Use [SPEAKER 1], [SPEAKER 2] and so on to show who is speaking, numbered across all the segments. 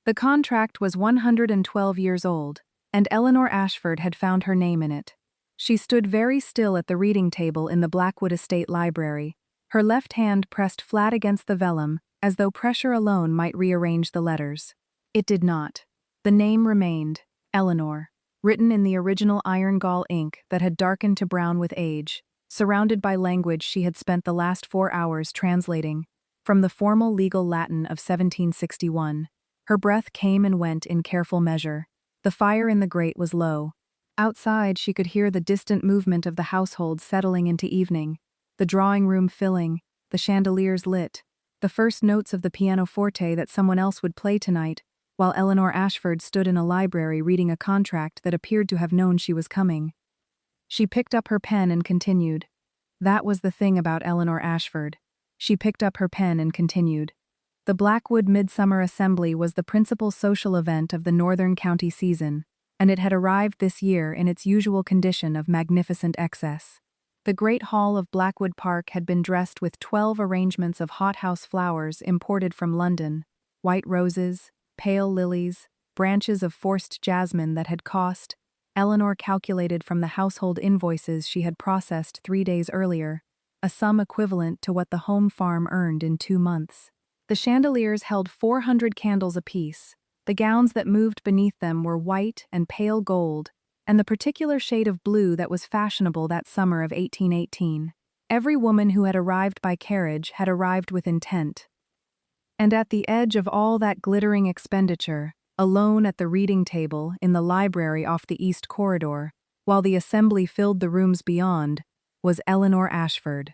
[SPEAKER 1] The contract was 112 years old, and Eleanor Ashford had found her name in it. She stood very still at the reading table in the Blackwood Estate Library, her left hand pressed flat against the vellum, as though pressure alone might rearrange the letters. It did not. The name remained, Eleanor, written in the original iron gall ink that had darkened to brown with age, surrounded by language she had spent the last 4 hours translating, from the formal legal Latin of 1761. Her breath came and went in careful measure. The fire in the grate was low. Outside she could hear the distant movement of the household settling into evening, the drawing room filling, the chandeliers lit, the first notes of the pianoforte that someone else would play tonight, while Eleanor Ashford stood in a library reading a contract that appeared to have known she was coming. She picked up her pen and continued. That was the thing about Eleanor Ashford. She picked up her pen and continued. The Blackwood Midsummer Assembly was the principal social event of the Northern County season, and it had arrived this year in its usual condition of magnificent excess. The great hall of Blackwood Park had been dressed with 12 arrangements of hothouse flowers imported from London, white roses, pale lilies, branches of forced jasmine that had cost, Eleanor calculated from the household invoices she had processed 3 days earlier, a sum equivalent to what the home farm earned in 2 months. The chandeliers held 400 candles apiece. The gowns that moved beneath them were white and pale gold, and the particular shade of blue that was fashionable that summer of 1818. Every woman who had arrived by carriage had arrived with intent. And at the edge of all that glittering expenditure, alone at the reading table in the library off the east corridor, while the assembly filled the rooms beyond, was Eleanor Ashford.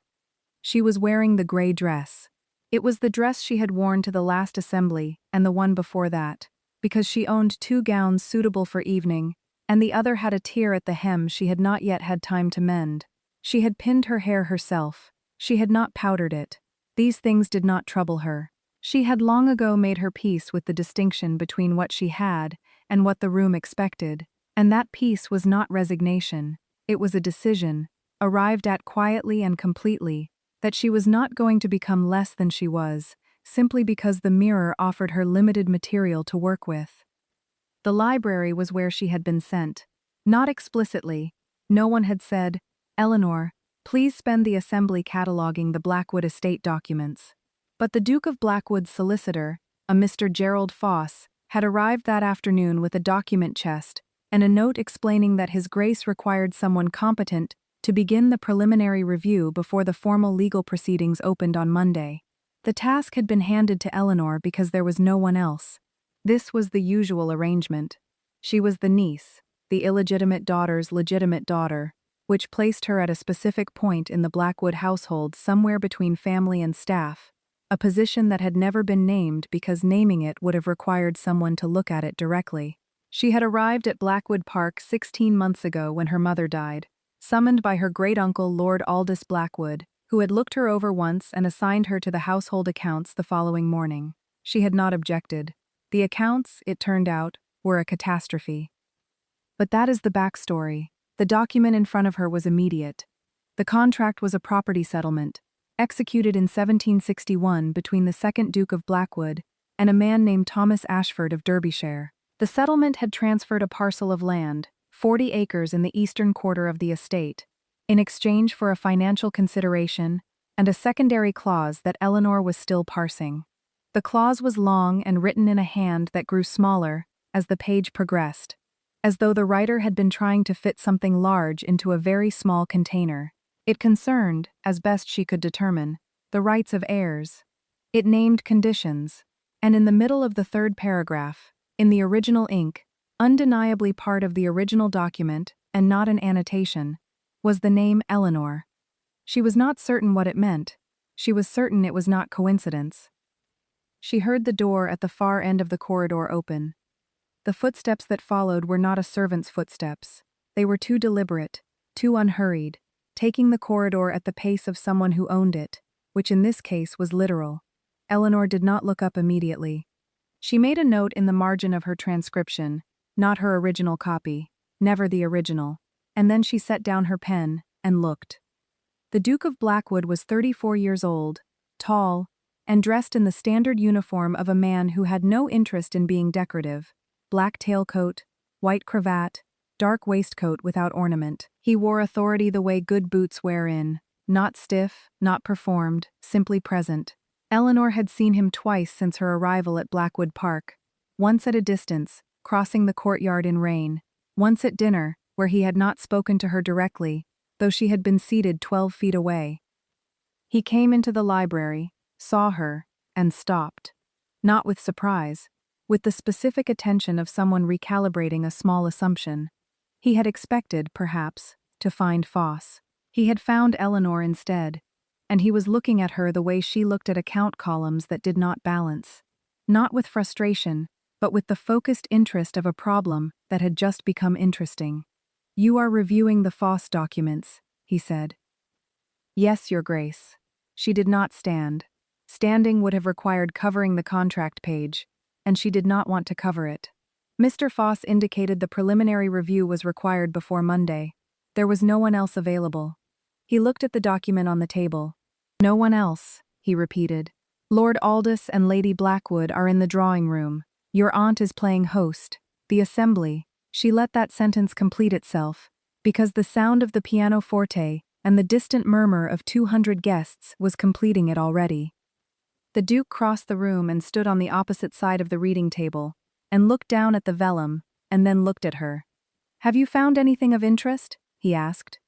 [SPEAKER 1] She was wearing the gray dress. It was the dress she had worn to the last assembly and the one before that, because she owned 2 gowns suitable for evening, and the other had a tear at the hem she had not yet had time to mend. She had pinned her hair herself. She had not powdered it. These things did not trouble her. She had long ago made her peace with the distinction between what she had and what the room expected, and that peace was not resignation, it was a decision, arrived at quietly and completely, that she was not going to become less than she was, simply because the mirror offered her limited material to work with. The library was where she had been sent. Not explicitly. No one had said, "Eleanor, please spend the assembly cataloging the Blackwood estate documents." But the Duke of Blackwood's solicitor, a Mr. Gerald Foss, had arrived that afternoon with a document chest and a note explaining that His Grace required someone competent to begin the preliminary review before the formal legal proceedings opened on Monday. The task had been handed to Eleanor because there was no one else. This was the usual arrangement. She was the niece, the illegitimate daughter's legitimate daughter, which placed her at a specific point in the Blackwood household somewhere between family and staff, a position that had never been named because naming it would have required someone to look at it directly. She had arrived at Blackwood Park 16 months ago when her mother died, summoned by her great-uncle Lord Aldous Blackwood, who had looked her over once and assigned her to the household accounts the following morning. She had not objected. The accounts, it turned out, were a catastrophe. But that is the backstory. The document in front of her was immediate. The contract was a property settlement, executed in 1761 between the second Duke of Blackwood and a man named Thomas Ashford of Derbyshire. The settlement had transferred a parcel of land, 40 acres in the eastern quarter of the estate, in exchange for a financial consideration and a secondary clause that Eleanor was still parsing. The clause was long and written in a hand that grew smaller as the page progressed, as though the writer had been trying to fit something large into a very small container. It concerned, as best she could determine, the rights of heirs. It named conditions, and in the middle of the 3rd paragraph, in the original ink, undeniably part of the original document and not an annotation, was the name Eleanor. She was not certain what it meant. She was certain it was not coincidence. She heard the door at the far end of the corridor open. The footsteps that followed were not a servant's footsteps. They were too deliberate, too unhurried, taking the corridor at the pace of someone who owned it, which in this case was literal. Eleanor did not look up immediately. She made a note in the margin of her transcription, not her original copy, never the original, and then she set down her pen and looked. The Duke of Blackwood was 34 years old, tall, and dressed in the standard uniform of a man who had no interest in being decorative: black tailcoat, white cravat, dark waistcoat without ornament. He wore authority the way good boots wear in, not stiff, not performed, simply present. Eleanor had seen him twice since her arrival at Blackwood Park, once at a distance, crossing the courtyard in rain, once at dinner, where he had not spoken to her directly, though she had been seated 12 feet away. He came into the library, saw her, and stopped. Not with surprise, with the specific attention of someone recalibrating a small assumption. He had expected, perhaps, to find Foss. He had found Eleanor instead, and he was looking at her the way she looked at account columns that did not balance. Not with frustration, but with the focused interest of a problem that had just become interesting. "You are reviewing the Foss documents," he said. "Yes, Your Grace." She did not stand. Standing would have required covering the contract page, and she did not want to cover it. Mr. Foss indicated the preliminary review was required before Monday. There was no one else available. He looked at the document on the table. "No one else," he repeated. "Lord Aldous and Lady Blackwood are in the drawing room. Your aunt is playing host. The assembly." She let that sentence complete itself, because the sound of the pianoforte and the distant murmur of 200 guests was completing it already. The Duke crossed the room and stood on the opposite side of the reading table, and looked down at the vellum, and then looked at her. "Have you found anything of interest?" he asked.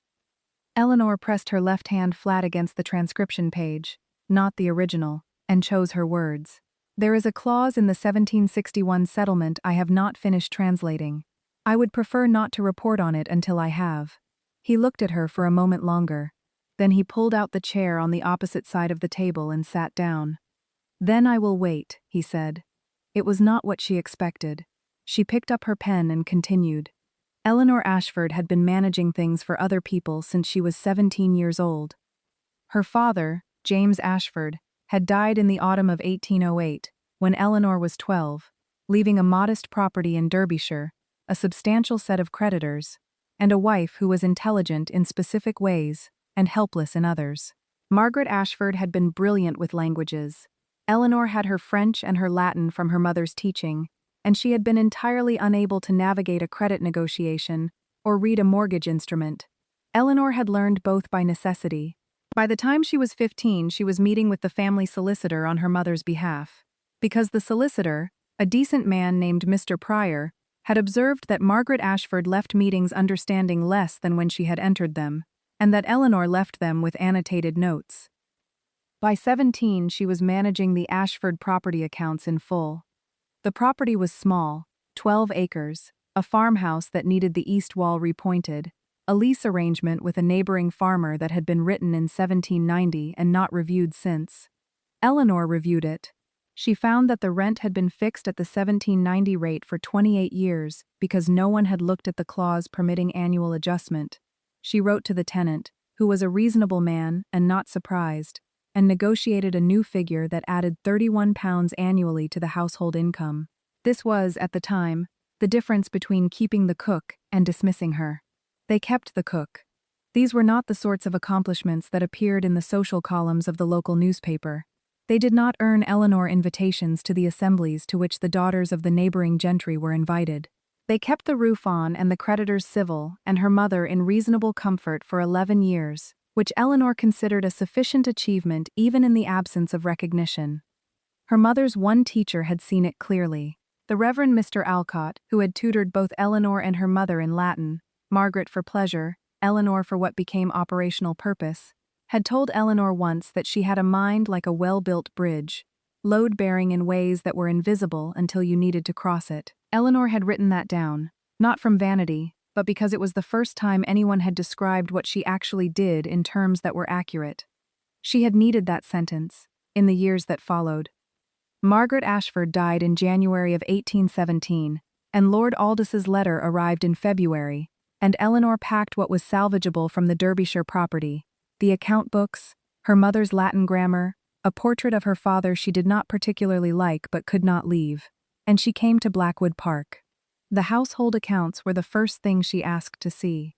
[SPEAKER 1] Eleanor pressed her left hand flat against the transcription page, not the original, and chose her words. "There is a clause in the 1761 settlement I have not finished translating. I would prefer not to report on it until I have." He looked at her for a moment longer. Then he pulled out the chair on the opposite side of the table and sat down. "Then I will wait," he said. It was not what she expected. She picked up her pen and continued. Eleanor Ashford had been managing things for other people since she was 17 years old. Her father, James Ashford, had died in the autumn of 1808, when Eleanor was 12, leaving a modest property in Derbyshire, a substantial set of creditors, and a wife who was intelligent in specific ways and helpless in others. Margaret Ashford had been brilliant with languages. Eleanor had her French and her Latin from her mother's teaching, and she had been entirely unable to navigate a credit negotiation or read a mortgage instrument. Eleanor had learned both by necessity. By the time she was 15, she was meeting with the family solicitor on her mother's behalf, because the solicitor, a decent man named Mr. Pryor, had observed that Margaret Ashford left meetings understanding less than when she had entered them, and that Eleanor left them with annotated notes. By 17, she was managing the Ashford property accounts in full. The property was small, 12 acres, a farmhouse that needed the east wall repointed, a lease arrangement with a neighboring farmer that had been written in 1790 and not reviewed since. Eleanor reviewed it. She found that the rent had been fixed at the 1790 rate for 28 years because no one had looked at the clause permitting annual adjustment. She wrote to the tenant, who was a reasonable man and not surprised, and negotiated a new figure that added £31 annually to the household income. This was, at the time, the difference between keeping the cook and dismissing her. They kept the cook. These were not the sorts of accomplishments that appeared in the social columns of the local newspaper. They did not earn Eleanor invitations to the assemblies to which the daughters of the neighboring gentry were invited. They kept the roof on and the creditors civil and her mother in reasonable comfort for 11 years, which Eleanor considered a sufficient achievement even in the absence of recognition. Her mother's one teacher had seen it clearly. The Reverend Mr. Alcott, who had tutored both Eleanor and her mother in Latin, Margaret for pleasure, Eleanor for what became operational purpose, had told Eleanor once that she had a mind like a well-built bridge, load-bearing in ways that were invisible until you needed to cross it. Eleanor had written that down, not from vanity, but because it was the first time anyone had described what she actually did in terms that were accurate. She had needed that sentence, in the years that followed. Margaret Ashford died in January of 1817, and Lord Aldous' letter arrived in February, and Eleanor packed what was salvageable from the Derbyshire property, the account books, her mother's Latin grammar, a portrait of her father she did not particularly like but could not leave, and she came to Blackwood Park. The household accounts were the first thing she asked to see.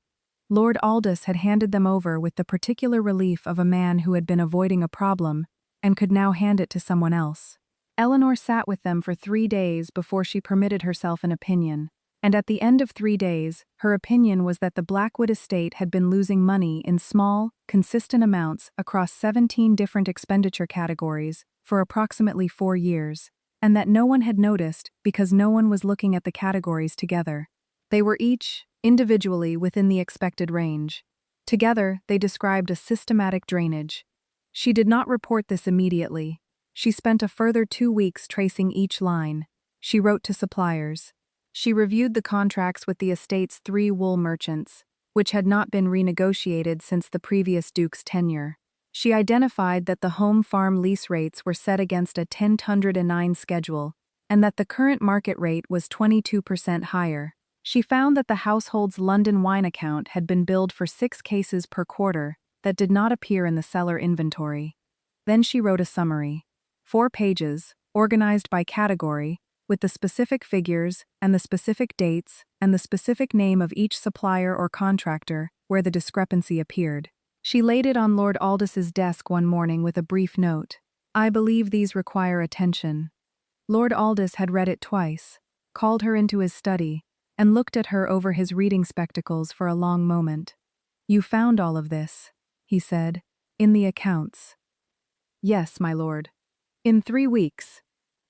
[SPEAKER 1] Lord Aldous had handed them over with the particular relief of a man who had been avoiding a problem and could now hand it to someone else. Eleanor sat with them for 3 days before she permitted herself an opinion. And at the end of 3 days, her opinion was that the Blackwood estate had been losing money in small, consistent amounts across 17 different expenditure categories for approximately 4 years, and that no one had noticed because no one was looking at the categories together. They were each, individually, within the expected range. Together, they described a systematic drainage. She did not report this immediately. She spent a further 2 weeks tracing each line. She wrote to suppliers. She reviewed the contracts with the estate's 3 wool merchants, which had not been renegotiated since the previous duke's tenure. She identified that the home farm lease rates were set against a 1009 schedule, and that the current market rate was 22% higher. She found that the household's London wine account had been billed for 6 cases per quarter that did not appear in the cellar inventory. Then she wrote a summary. 4 pages, organized by category, with the specific figures and the specific dates and the specific name of each supplier or contractor where the discrepancy appeared. She laid it on Lord Aldous' desk one morning with a brief note. "I believe these require attention." Lord Aldous had read it twice, called her into his study, and looked at her over his reading spectacles for a long moment. "You found all of this," he said, "in the accounts." "Yes, my lord." "In 3 weeks."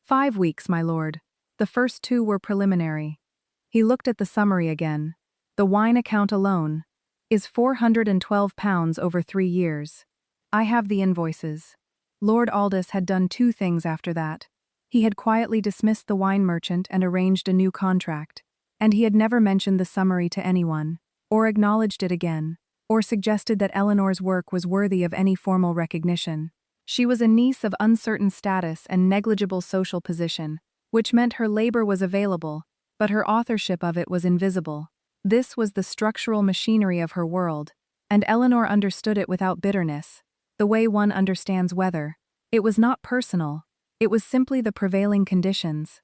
[SPEAKER 1] "5 weeks, my lord. The first 2 were preliminary." He looked at the summary again. "The wine account alone is £412 over 3 years. I have the invoices." Lord Aldous had done 2 things after that. He had quietly dismissed the wine merchant and arranged a new contract, and he had never mentioned the summary to anyone, or acknowledged it again, or suggested that Eleanor's work was worthy of any formal recognition. She was a niece of uncertain status and negligible social position, which meant her labor was available, but her authorship of it was invisible. This was the structural machinery of her world, and Eleanor understood it without bitterness, the way one understands weather. It was not personal, it was simply the prevailing conditions.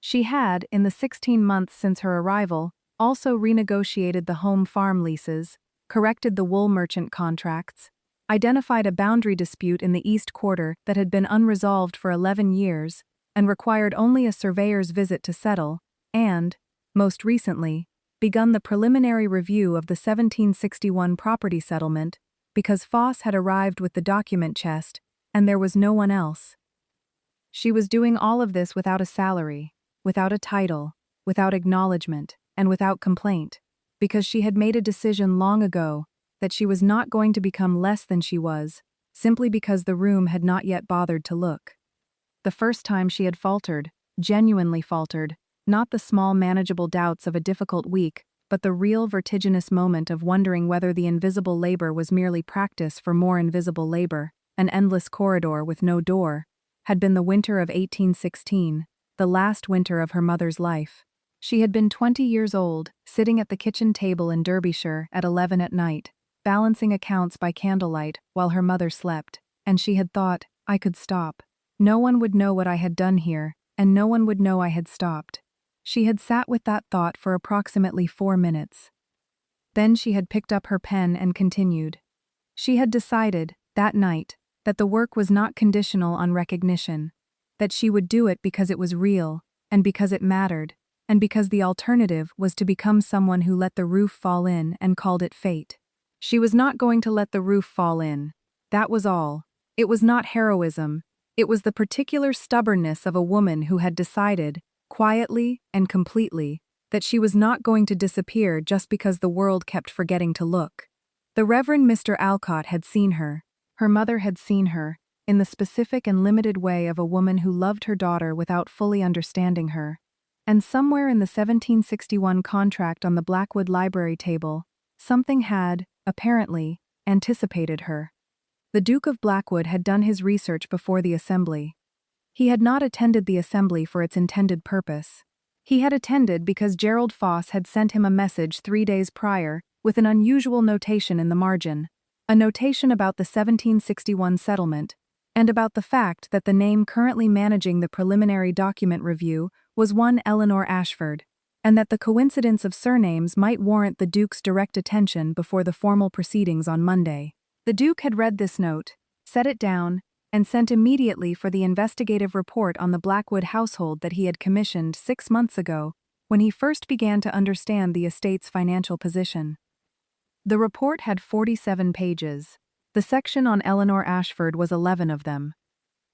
[SPEAKER 1] She had, in the 16 months since her arrival, also renegotiated the home farm leases, corrected the wool merchant contracts, identified a boundary dispute in the East Quarter that had been unresolved for 11 years, and required only a surveyor's visit to settle, and, most recently, begun the preliminary review of the 1761 property settlement, because Foss had arrived with the document chest, and there was no one else. She was doing all of this without a salary, without a title, without acknowledgement, and without complaint, because she had made a decision long ago that she was not going to become less than she was, simply because the room had not yet bothered to look. The first time she had faltered, genuinely faltered, not the small manageable doubts of a difficult week, but the real vertiginous moment of wondering whether the invisible labor was merely practice for more invisible labor, an endless corridor with no door, had been the winter of 1816, the last winter of her mother's life. She had been 20 years old, sitting at the kitchen table in Derbyshire at 11 at night, balancing accounts by candlelight while her mother slept, and she had thought, "I could stop. No one would know what I had done here, and no one would know I had stopped." She had sat with that thought for approximately 4 minutes. Then she had picked up her pen and continued. She had decided, that night, that the work was not conditional on recognition, that she would do it because it was real, and because it mattered, and because the alternative was to become someone who let the roof fall in and called it fate. She was not going to let the roof fall in. That was all. It was not heroism. It was the particular stubbornness of a woman who had decided, quietly and completely, that she was not going to disappear just because the world kept forgetting to look. The Reverend Mr. Alcott had seen her. Her mother had seen her, in the specific and limited way of a woman who loved her daughter without fully understanding her. And somewhere in the 1761 contract on the Blackwood library table, something had, apparently, anticipated her. The Duke of Blackwood had done his research before the assembly. He had not attended the assembly for its intended purpose. He had attended because Gerald Foss had sent him a message 3 days prior with an unusual notation in the margin, a notation about the 1761 settlement, and about the fact that the name currently managing the preliminary document review was one Eleanor Ashford, and that the coincidence of surnames might warrant the Duke's direct attention before the formal proceedings on Monday. The Duke had read this note, set it down, and sent immediately for the investigative report on the Blackwood household that he had commissioned 6 months ago, when he first began to understand the estate's financial position. The report had 47 pages. The section on Eleanor Ashford was 11 of them.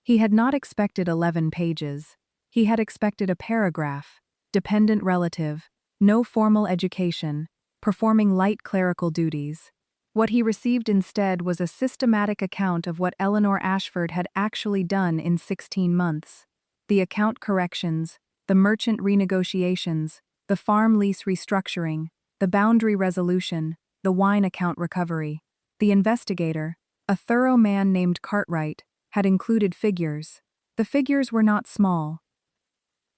[SPEAKER 1] He had not expected 11 pages. He had expected a paragraph. Dependent relative, no formal education, performing light clerical duties. What he received instead was a systematic account of what Eleanor Ashford had actually done in 16 months. The account corrections, the merchant renegotiations, the farm lease restructuring, the boundary resolution, the wine account recovery. The investigator, a thorough man named Cartwright, had included figures. The figures were not small.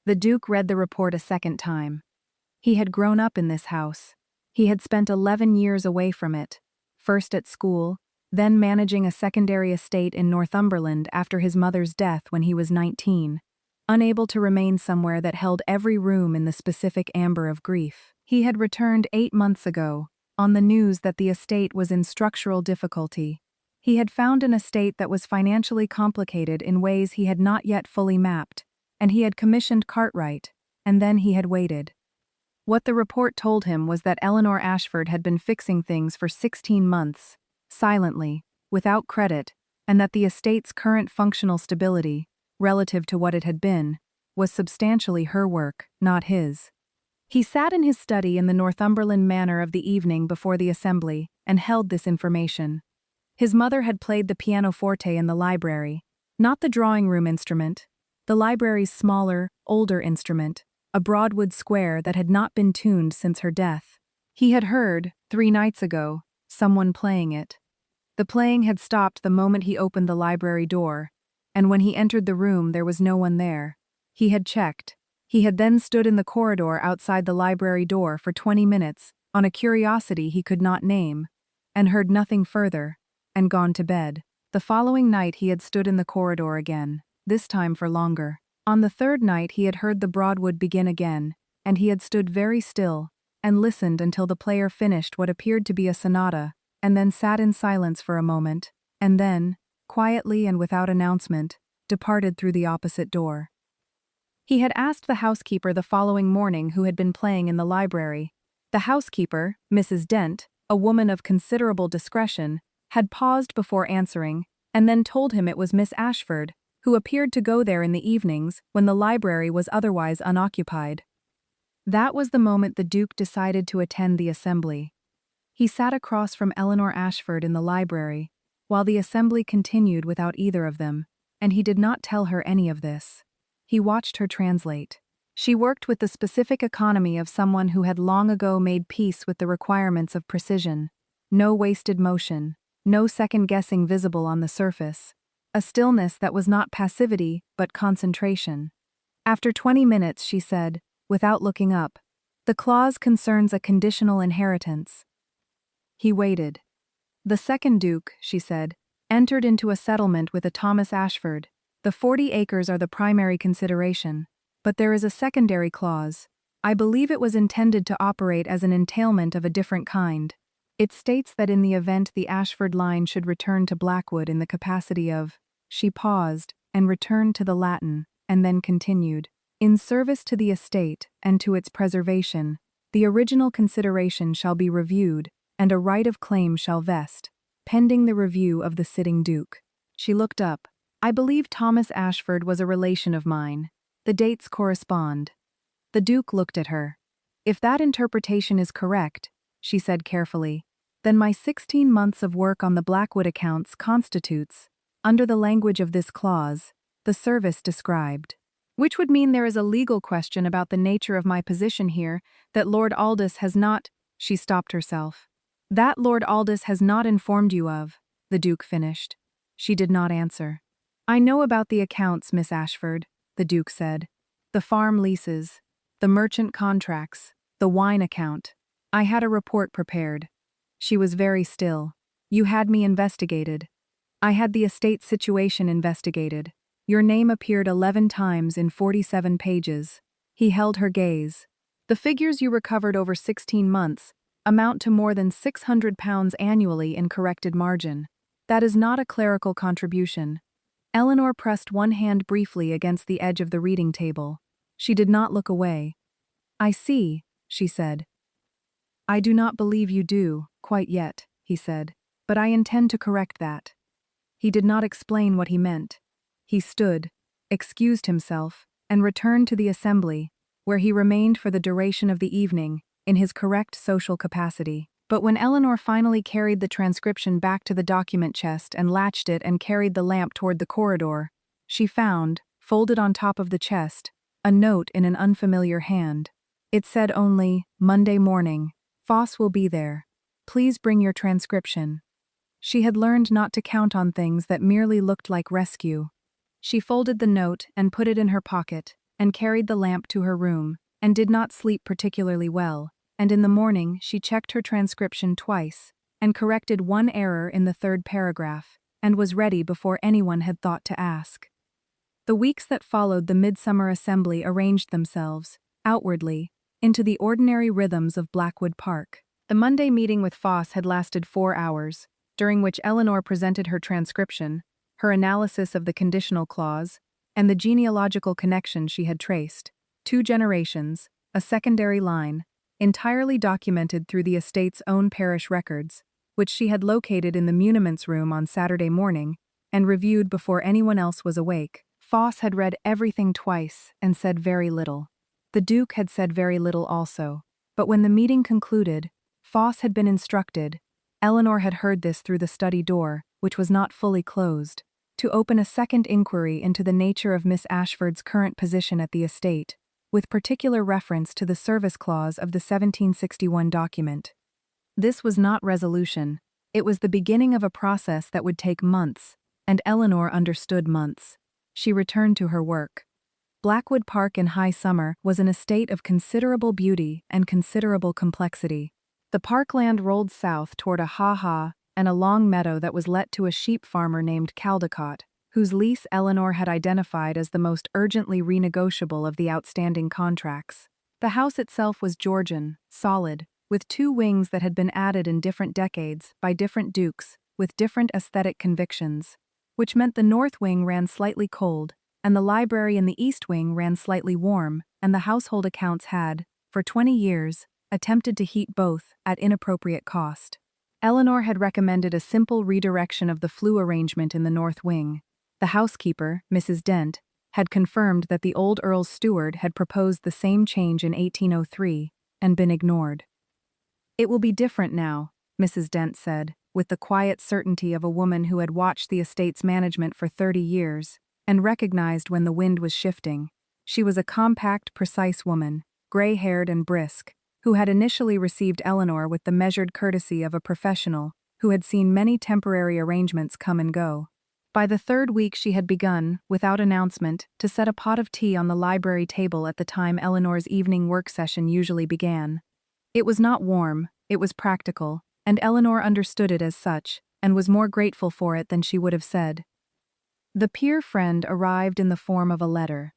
[SPEAKER 1] The Duke read the report a second time. He had grown up in this house. He had spent 11 years away from it, first at school, then managing a secondary estate in Northumberland after his mother's death when he was 19, unable to remain somewhere that held every room in the specific amber of grief. He had returned 8 months ago, on the news that the estate was in structural difficulty. He had found an estate that was financially complicated in ways he had not yet fully mapped, and he had commissioned Cartwright, and then he had waited. What the report told him was that Eleanor Ashford had been fixing things for 16 months, silently, without credit, and that the estate's current functional stability, relative to what it had been, was substantially her work, not his. He sat in his study in the Northumberland manner of the evening before the assembly and held this information. His mother had played the pianoforte in the library, not the drawing-room instrument, the library's smaller, older instrument, a Broadwood square that had not been tuned since her death. He had heard, 3 nights ago, someone playing it. The playing had stopped the moment he opened the library door, and when he entered the room there was no one there. He had checked. He had then stood in the corridor outside the library door for 20 minutes, on a curiosity he could not name, and heard nothing further, and gone to bed. The following night he had stood in the corridor again, this time for longer. On the 3rd night he had heard the Broadwood begin again, and he had stood very still, and listened until the player finished what appeared to be a sonata, and then sat in silence for a moment, and then, quietly and without announcement, departed through the opposite door. He had asked the housekeeper the following morning who had been playing in the library. The housekeeper, Mrs. Dent, a woman of considerable discretion, had paused before answering, and then told him it was Miss Ashford, who appeared to go there in the evenings when the library was otherwise unoccupied. That was the moment the Duke decided to attend the assembly. He sat across from Eleanor Ashford in the library, while the assembly continued without either of them, and he did not tell her any of this. He watched her translate. She worked with the specific economy of someone who had long ago made peace with the requirements of precision. No wasted motion, no second-guessing visible on the surface. A stillness that was not passivity, but concentration. After 20 minutes, she said, without looking up, "The clause concerns a conditional inheritance." He waited. "The second Duke," she said, "entered into a settlement with a Thomas Ashford. The 40 acres are the primary consideration, but there is a secondary clause. I believe it was intended to operate as an entailment of a different kind. It states that in the event the Ashford line should return to Blackwood in the capacity of—" She paused, and returned to the Latin, and then continued, "In service to the estate, and to its preservation, the original consideration shall be reviewed, and a right of claim shall vest, pending the review of the sitting Duke." She looked up. "I believe Thomas Ashford was a relation of mine. The dates correspond." The Duke looked at her. "If that interpretation is correct," she said carefully, "then my 16 months of work on the Blackwood accounts constitutes, under the language of this clause, the service described. Which would mean there is a legal question about the nature of my position here that Lord Aldous has not—" She stopped herself. "That Lord Aldous has not informed you of," the Duke finished. She did not answer. "I know about the accounts, Miss Ashford," the Duke said. "The farm leases, the merchant contracts, the wine account. I had a report prepared." She was very still. "You had me investigated. I had the estate situation investigated. Your name appeared 11 times in 47 pages." He held her gaze. "The figures you recovered over 16 months amount to more than £600 annually in corrected margin. That is not a clerical contribution. Eleanor pressed one hand briefly against the edge of the reading table. She did not look away. "I see," she said. "I do not believe you do, quite yet," he said, "but I intend to correct that." He did not explain what he meant. He stood, excused himself, and returned to the assembly, where he remained for the duration of the evening, in his correct social capacity. But when Eleanor finally carried the transcription back to the document chest and latched it and carried the lamp toward the corridor, she found, folded on top of the chest, a note in an unfamiliar hand. It said only, "Monday morning. Foss will be there. Please bring your transcription." She had learned not to count on things that merely looked like rescue. She folded the note and put it in her pocket, and carried the lamp to her room, and did not sleep particularly well, and in the morning she checked her transcription twice, and corrected one error in the third paragraph, and was ready before anyone had thought to ask. The weeks that followed the midsummer assembly arranged themselves, outwardly, into the ordinary rhythms of Blackwood Park. The Monday meeting with Foss had lasted 4 hours, during which Eleanor presented her transcription, her analysis of the conditional clause, and the genealogical connection she had traced. 2 generations, a secondary line, entirely documented through the estate's own parish records, which she had located in the muniments room on Saturday morning, and reviewed before anyone else was awake. Foss had read everything twice and said very little. The Duke had said very little also, but when the meeting concluded, Foss had been instructed, Eleanor had heard this through the study door, which was not fully closed, to open a second inquiry into the nature of Miss Ashford's current position at the estate, with particular reference to the service clause of the 1761 document. This was not resolution, it was the beginning of a process that would take months, and Eleanor understood months. She returned to her work. Blackwood Park in high summer was an estate of considerable beauty and considerable complexity. The parkland rolled south toward a ha-ha and a long meadow that was let to a sheep farmer named Caldecott, whose lease Eleanor had identified as the most urgently renegotiable of the outstanding contracts. The house itself was Georgian, solid, with 2 wings that had been added in different decades by different dukes, with different aesthetic convictions, which meant the north wing ran slightly cold, and the library in the east wing ran slightly warm, and the household accounts had, for 20 years, attempted to heat both at inappropriate cost. Eleanor had recommended a simple redirection of the flue arrangement in the north wing. The housekeeper, Mrs. Dent, had confirmed that the old Earl's steward had proposed the same change in 1803 and been ignored. "It will be different now," Mrs. Dent said, with the quiet certainty of a woman who had watched the estate's management for 30 years and recognized when the wind was shifting. She was a compact, precise woman, gray-haired and brisk, who had initially received Eleanor with the measured courtesy of a professional who had seen many temporary arrangements come and go. By the 3rd week she had begun, without announcement, to set a pot of tea on the library table at the time Eleanor's evening work session usually began. It was not warm, it was practical, and Eleanor understood it as such, and was more grateful for it than she would have said. The peer friend arrived in the form of a letter.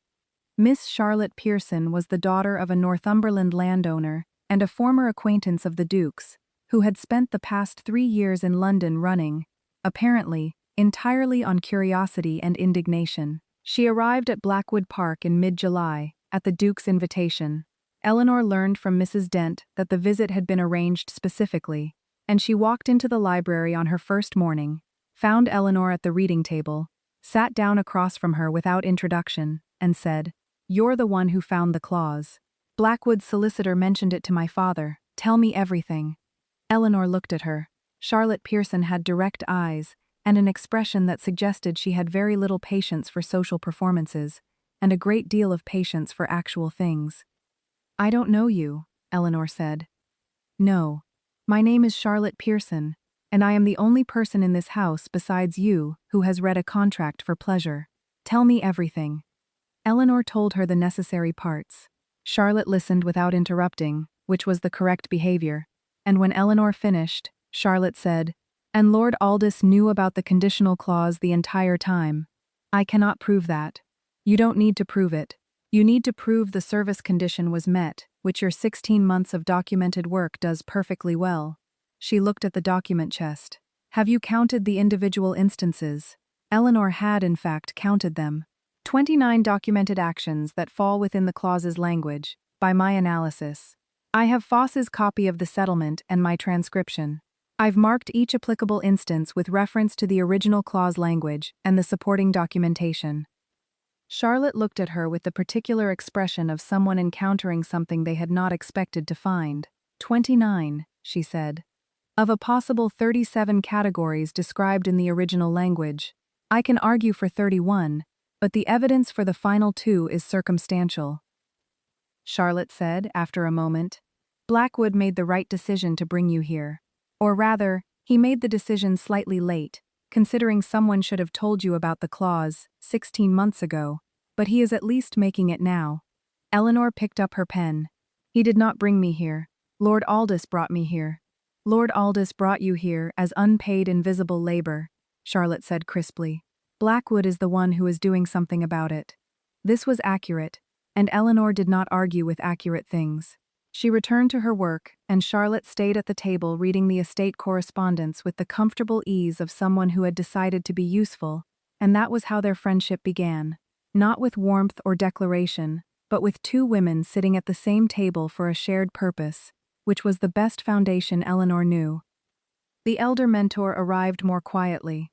[SPEAKER 1] Miss Charlotte Pearson was the daughter of a Northumberland landowner and a former acquaintance of the Duke's, who had spent the past 3 years in London running, apparently, entirely on curiosity and indignation. She arrived at Blackwood Park in mid-July, at the Duke's invitation. Eleanor learned from Mrs. Dent that the visit had been arranged specifically, and she walked into the library on her first morning, found Eleanor at the reading table, sat down across from her without introduction, and said, "You're the one who found the clause. Blackwood's solicitor mentioned it to my father. Tell me everything." Eleanor looked at her. Charlotte Pearson had direct eyes, and an expression that suggested she had very little patience for social performances, and a great deal of patience for actual things. "I don't know you," Eleanor said. "No. My name is Charlotte Pearson, and I am the only person in this house besides you who has read a contract for pleasure. Tell me everything." Eleanor told her the necessary parts. Charlotte listened without interrupting, which was the correct behavior, and when Eleanor finished, Charlotte said, "And Lord Aldous knew about the conditional clause the entire time." "I cannot prove that." "You don't need to prove it. You need to prove the service condition was met, which your 16 months of documented work does perfectly well." She looked at the document chest. "Have you counted the individual instances?" Eleanor had in fact counted them. 29 documented actions that fall within the clause's language, by my analysis. I have Foss's copy of the settlement and my transcription. I've marked each applicable instance with reference to the original clause language and the supporting documentation. Charlotte looked at her with the particular expression of someone encountering something they had not expected to find. 29, she said. Of a possible 37 categories described in the original language, I can argue for 31, but the evidence for the final 2 is circumstantial. Charlotte said, after a moment. Blackwood made the right decision to bring you here. Or rather, he made the decision slightly late, considering someone should have told you about the clause 16 months ago, but he is at least making it now. Eleanor picked up her pen. He did not bring me here. Lord Aldous brought me here. Lord Aldous brought you here as unpaid invisible labor, Charlotte said crisply. Blackwood is the one who is doing something about it. This was accurate, and Eleanor did not argue with accurate things. She returned to her work, and Charlotte stayed at the table reading the estate correspondence with the comfortable ease of someone who had decided to be useful, and that was how their friendship began. Not with warmth or declaration, but with 2 women sitting at the same table for a shared purpose, which was the best foundation Eleanor knew. The elder mentor arrived more quietly.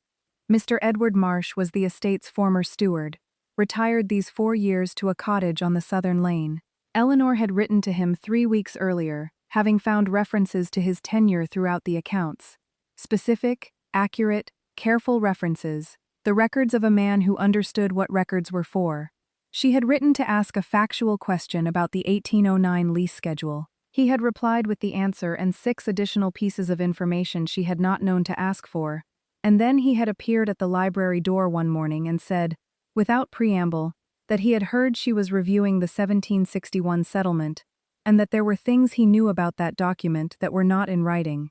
[SPEAKER 1] Mr. Edward Marsh was the estate's former steward, retired these 4 years to a cottage on the southern lane. Eleanor had written to him 3 weeks earlier, having found references to his tenure throughout the accounts. Specific, accurate, careful references, the records of a man who understood what records were for. She had written to ask a factual question about the 1809 lease schedule. He had replied with the answer and 6 additional pieces of information she had not known to ask for, and then he had appeared at the library door one morning and said, without preamble, that he had heard she was reviewing the 1761 settlement, and that there were things he knew about that document that were not in writing.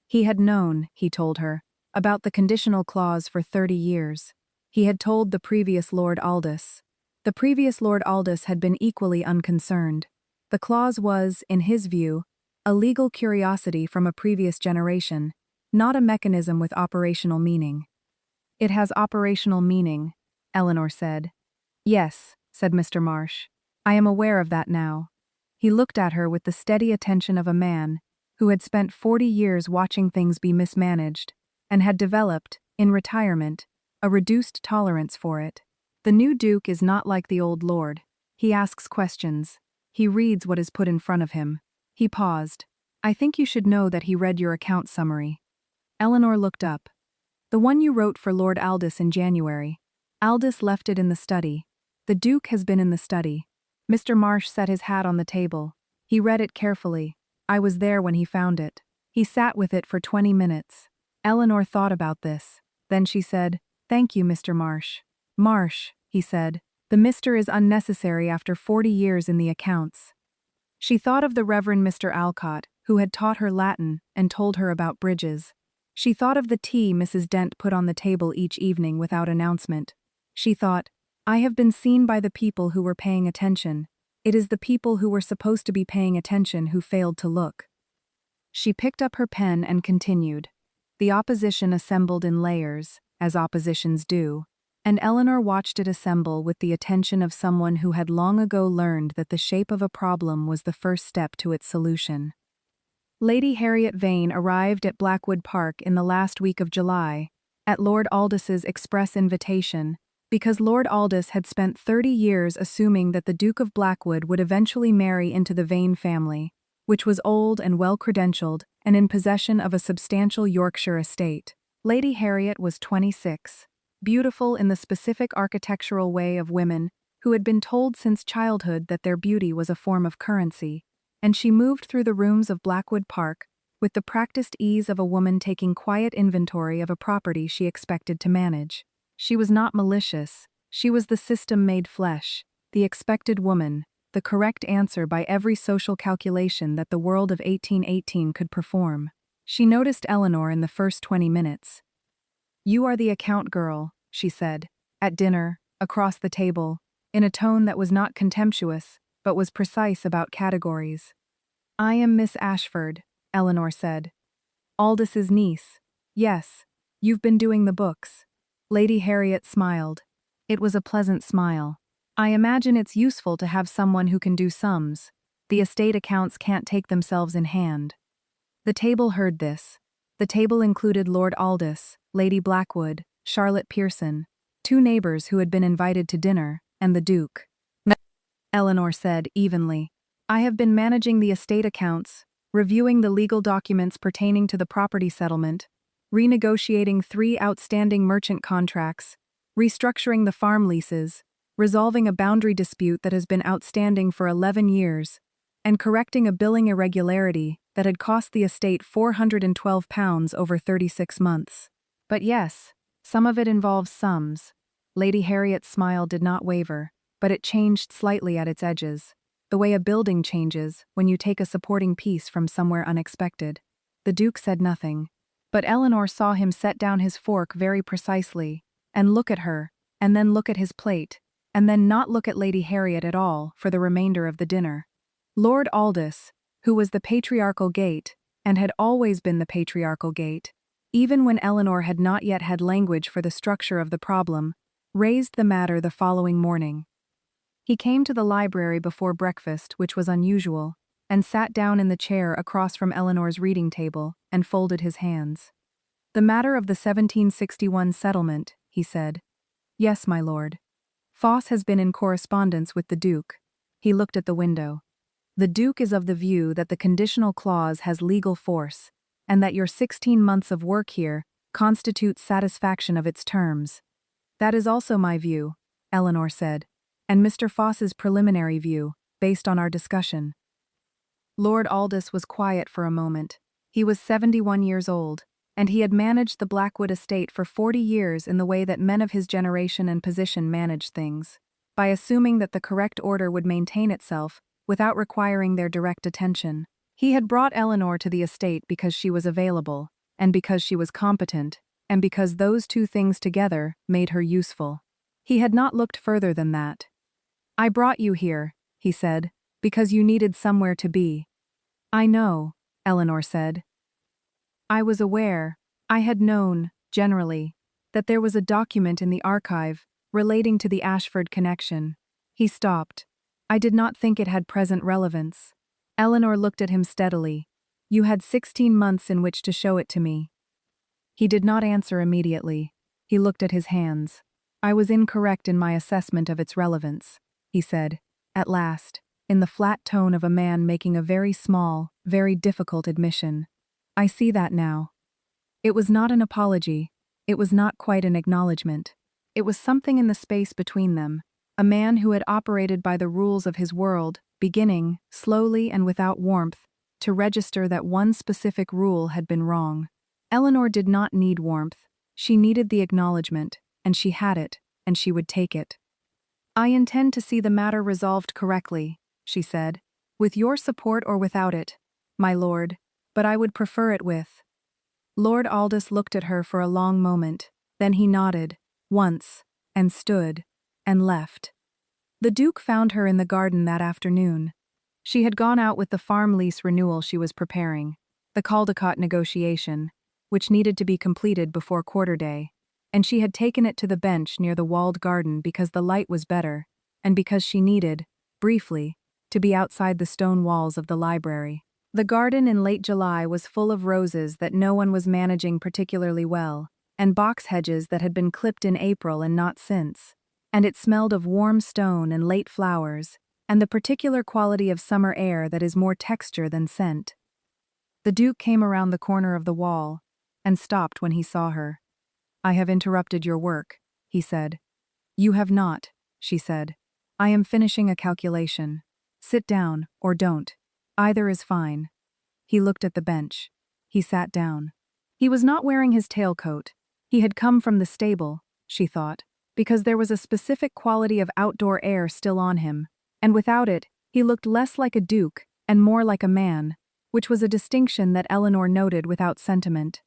[SPEAKER 1] He had known, he told her, about the conditional clause for 30 years. He had told the previous Lord Aldous. The previous Lord Aldous had been equally unconcerned. The clause was, in his view, a legal curiosity from a previous generation, not a mechanism with operational meaning. It has operational meaning, Eleanor said. Yes, said Mr. Marsh. I am aware of that now. He looked at her with the steady attention of a man who had spent 40 years watching things be mismanaged, and had developed, in retirement, a reduced tolerance for it. The new Duke is not like the old lord. He asks questions. He reads what is put in front of him. He paused. I think you should know that he read your account summary. Eleanor looked up. The one you wrote for Lord Aldous in January. Aldous left it in the study. The Duke has been in the study. Mr. Marsh set his hat on the table. He read it carefully. I was there when he found it. He sat with it for 20 minutes. Eleanor thought about this. Then she said, Thank you, Mr. Marsh. Marsh, he said, the Mr. is unnecessary after 40 years in the accounts. She thought of the Reverend Mr. Alcott, who had taught her Latin and told her about bridges. She thought of the tea Mrs. Dent put on the table each evening without announcement. She thought, I have been seen by the people who were paying attention. It is the people who were supposed to be paying attention who failed to look. She picked up her pen and continued. The opposition assembled in layers, as oppositions do, and Eleanor watched it assemble with the attention of someone who had long ago learned that the shape of a problem was the first step to its solution. Lady Harriet Vane arrived at Blackwood Park in the last week of July, at Lord Aldous's express invitation, because Lord Aldous had spent 30 years assuming that the Duke of Blackwood would eventually marry into the Vane family, which was old and well-credentialed and in possession of a substantial Yorkshire estate. Lady Harriet was 26, beautiful in the specific architectural way of women who had been told since childhood that their beauty was a form of currency, and she moved through the rooms of Blackwood Park with the practiced ease of a woman taking quiet inventory of a property she expected to manage. She was not malicious, she was the system made flesh, the expected woman, the correct answer by every social calculation that the world of 1818 could perform. She noticed Eleanor in the first 20 minutes. You are the account girl, she said, at dinner, across the table, in a tone that was not contemptuous, but was precise about categories. I am Miss Ashford, Eleanor said. Aldous's niece. Yes, you've been doing the books. Lady Harriet smiled. It was a pleasant smile. I imagine it's useful to have someone who can do sums. The estate accounts can't take themselves in hand. The table heard this. The table included Lord Aldous, Lady Blackwood, Charlotte Pearson, two neighbors who had been invited to dinner, and the Duke. Eleanor said evenly. I have been managing the estate accounts, reviewing the legal documents pertaining to the property settlement, renegotiating 3 outstanding merchant contracts, restructuring the farm leases, resolving a boundary dispute that has been outstanding for 11 years, and correcting a billing irregularity that had cost the estate £412 over 36 months. But yes, some of it involves sums. Lady Harriet's smile did not waver, but it changed slightly at its edges, the way a building changes when you take a supporting piece from somewhere unexpected. The Duke said nothing, but Eleanor saw him set down his fork very precisely, and look at her, and then look at his plate, and then not look at Lady Harriet at all for the remainder of the dinner. Lord Aldous, who was the patriarchal gate, and had always been the patriarchal gate, even when Eleanor had not yet had language for the structure of the problem, raised the matter the following morning. He came to the library before breakfast, which was unusual, and sat down in the chair across from Eleanor's reading table and folded his hands. The matter of the 1761 settlement, he said. Yes, my lord. Foss has been in correspondence with the Duke. He looked at the window. The Duke is of the view that the conditional clause has legal force, and that your 16 months of work here constitutes satisfaction of its terms. That is also my view, Eleanor said, and Mr. Foss's preliminary view, based on our discussion. Lord Aldous was quiet for a moment. He was 71 years old, and he had managed the Blackwood estate for 40 years in the way that men of his generation and position managed things, by assuming that the correct order would maintain itself without requiring their direct attention. He had brought Eleanor to the estate because she was available, and because she was competent, and because those two things together made her useful. He had not looked further than that. I brought you here, he said, because you needed somewhere to be. I know, Eleanor said. I was aware, I had known, generally, that there was a document in the archive relating to the Ashford connection. He stopped. I did not think it had present relevance. Eleanor looked at him steadily. You had 16 months in which to show it to me. He did not answer immediately. He looked at his hands. I was incorrect in my assessment of its relevance, he said, at last, in the flat tone of a man making a very small, very difficult admission. I see that now. It was not an apology. It was not quite an acknowledgement. It was something in the space between them, a man who had operated by the rules of his world, beginning, slowly and without warmth, to register that one specific rule had been wrong. Eleanor did not need warmth. She needed the acknowledgement, and she had it, and she would take it. I intend to see the matter resolved correctly, she said, with your support or without it, my lord, but I would prefer it with. Lord Aldous looked at her for a long moment, then he nodded, once, and stood, and left. The Duke found her in the garden that afternoon. She had gone out with the farm lease renewal she was preparing, the Caldecott negotiation, which needed to be completed before quarter day, and she had taken it to the bench near the walled garden because the light was better, and because she needed, briefly, to be outside the stone walls of the library. The garden in late July was full of roses that no one was managing particularly well, and box hedges that had been clipped in April and not since, and it smelled of warm stone and late flowers, and the particular quality of summer air that is more texture than scent. The Duke came around the corner of the wall, and stopped when he saw her. I have interrupted your work, he said. You have not, she said. I am finishing a calculation. Sit down, or don't. Either is fine. He looked at the bench. He sat down. He was not wearing his tailcoat. He had come from the stable, she thought, because there was a specific quality of outdoor air still on him, and without it, he looked less like a duke and more like a man, which was a distinction that Eleanor noted without sentiment.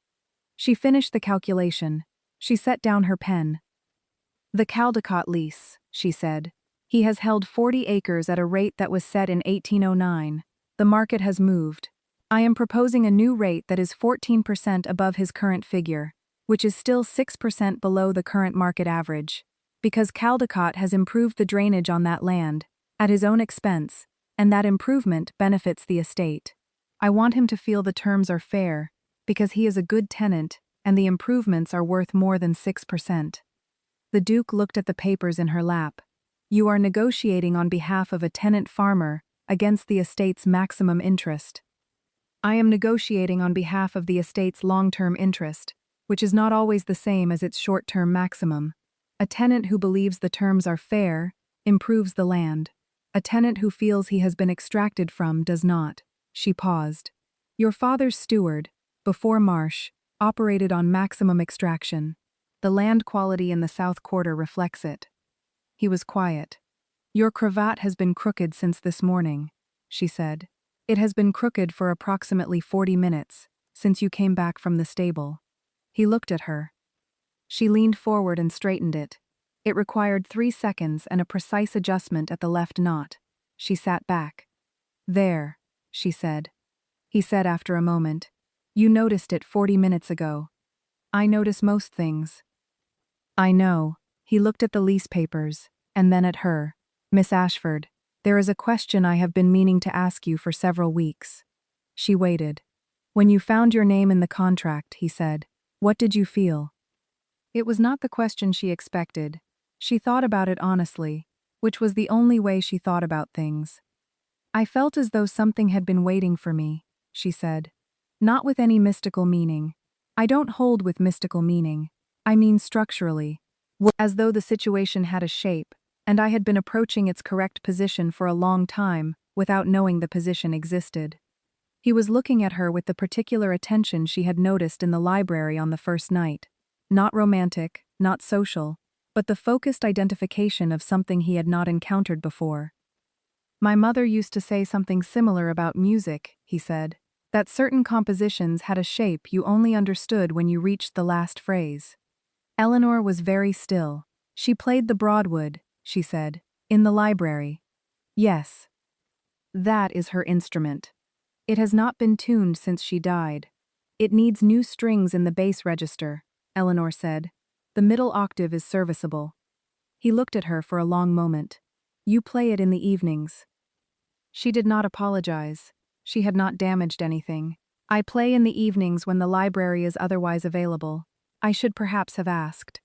[SPEAKER 1] She finished the calculation. She set down her pen. The Caldecott lease, she said. He has held 40 acres at a rate that was set in 1809. The market has moved. I am proposing a new rate that is 14% above his current figure. which is still 6% below the current market average, because Caldecott has improved the drainage on that land, at his own expense, and that improvement benefits the estate. I want him to feel the terms are fair, because he is a good tenant, and the improvements are worth more than 6%. The Duke looked at the papers in her lap. You are negotiating on behalf of a tenant farmer against the estate's maximum interest. I am negotiating on behalf of the estate's long-term interest, which is not always the same as its short-term maximum. A tenant who believes the terms are fair improves the land. A tenant who feels he has been extracted from does not. She paused. Your father's steward, before Marsh, operated on maximum extraction. The land quality in the South Quarter reflects it. He was quiet. Your cravat has been crooked since this morning, she said. It has been crooked for approximately 40 minutes, since you came back from the stable. He looked at her. She leaned forward and straightened it. It required 3 seconds and a precise adjustment at the left knot. She sat back. There, she said. He said after a moment. You noticed it 40 minutes ago. I notice most things. I know. He looked at the lease papers, and then at her. Miss Ashford, there is a question I have been meaning to ask you for several weeks. She waited. When you found your name in the contract, he said, what did you feel? It was not the question she expected. She thought about it honestly, which was the only way she thought about things. I felt as though something had been waiting for me, she said. Not with any mystical meaning. I don't hold with mystical meaning. I mean structurally. As though the situation had a shape, and I had been approaching its correct position for a long time without knowing the position existed. He was looking at her with the particular attention she had noticed in the library on the first night. Not romantic, not social, but the focused identification of something he had not encountered before. My mother used to say something similar about music, he said, that certain compositions had a shape you only understood when you reached the last phrase. Eleanor was very still. She played the Broadwood, she said, in the library. Yes. That is her instrument. It has not been tuned since she died. It needs new strings in the bass register, Eleanor said. The middle octave is serviceable. He looked at her for a long moment. You play it in the evenings. She did not apologize. She had not damaged anything. I play in the evenings when the library is otherwise available. I should perhaps have asked.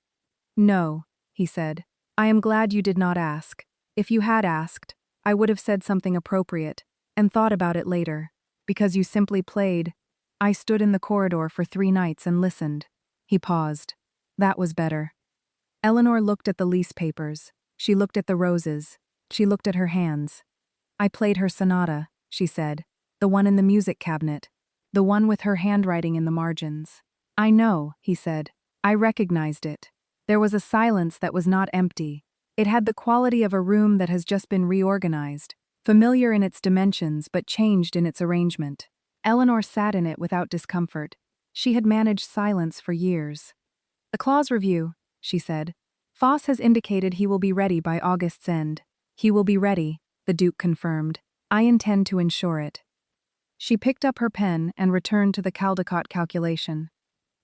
[SPEAKER 1] No, he said. I am glad you did not ask. If you had asked, I would have said something appropriate, and thought about it later. Because you simply played. I stood in the corridor for 3 nights and listened. He paused. That was better. Eleanor looked at the lease papers. She looked at the roses. She looked at her hands. I played her sonata, she said. The one in the music cabinet. The one with her handwriting in the margins. I know, he said. I recognized it. There was a silence that was not empty. It had the quality of a room that has just been reorganized, familiar in its dimensions but changed in its arrangement. Eleanor sat in it without discomfort. She had managed silence for years. The clause review, she said. Foss has indicated he will be ready by August's end. He will be ready, the Duke confirmed. I intend to ensure it. She picked up her pen and returned to the Caldecott calculation.